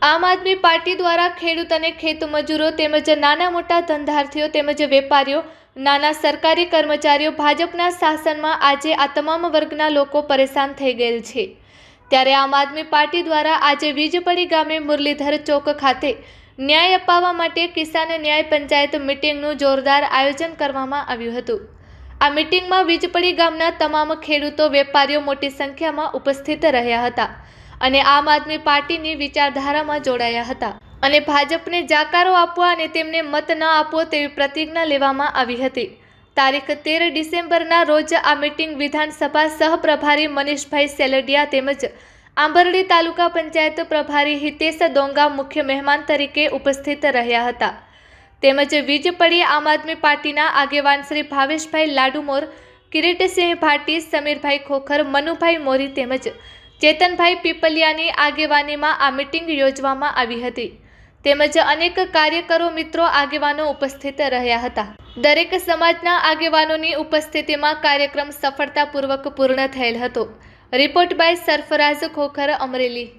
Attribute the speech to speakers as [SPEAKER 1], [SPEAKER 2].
[SPEAKER 1] આમ આદમી પાર્ટી દ્વારા ખેડૂત અને ખેતમજૂરો તેમજ નાના મોટા ધંધાર્થીઓ તેમજ વેપારીઓ, નાના સરકારી કર્મચારીઓ ભાજપના શાસનમાં આજે આ તમામ વર્ગના લોકો પરેશાન થઈ ગયેલ છે। ત્યારે આમ આદમી પાર્ટી દ્વારા આજે વીજપડી ગામે મુરલીધર ચોક ખાતે ન્યાય અપાવવા માટે કિસાન ન્યાય પંચાયત મીટિંગનું જોરદાર આયોજન કરવામાં આવ્યું હતું। આ મીટિંગમાં વીજપડી ગામના તમામ ખેડૂતો, વેપારીઓ મોટી સંખ્યામાં ઉપસ્થિત રહ્યા હતા અને આમ આદમી પાર્ટીની વિચારધારામાં જોડાયા હતા અને ભાજપને જાકારો આપવા અને તેમને મત ન આપવો તેવી પ્રતિજ્ઞા લેવામાં આવી હતી। તારીખ 13 ડિસેમ્બરના રોજ આ મીટિંગ વિધાનસભા સહપ્રભારી મનીષભાઈ સેલડિયા તેમજ આંબરડી તાલુકા પંચાયત પ્રભારી હિતેશ ડોંગા મુખ્ય મહેમાન તરીકે ઉપસ્થિત રહ્યા હતા તેમજ વીજપડી આમ આદમી પાર્ટીના આગેવાન શ્રી ભાવેશભાઈ લાડુમોર, કિરીટસિંહ ભાટી, સમીરભાઈ ખોખર, મનુભાઈ મોરી તેમજ ચેતનભાઈ પીપલિયાની આગેવાનીમાં આ મીટિંગ યોજવામાં આવી હતી તેમજ અનેક કાર્યકરો, મિત્રો, આગેવાનો ઉપસ્થિત રહ્યા હતા। દરેક સમાજના આગેવાનોની ઉપસ્થિતિમાં કાર્યક્રમ સફળતાપૂર્વક પૂર્ણ થયેલ હતો। Report by Sarfaraz Khokhar, Amreli.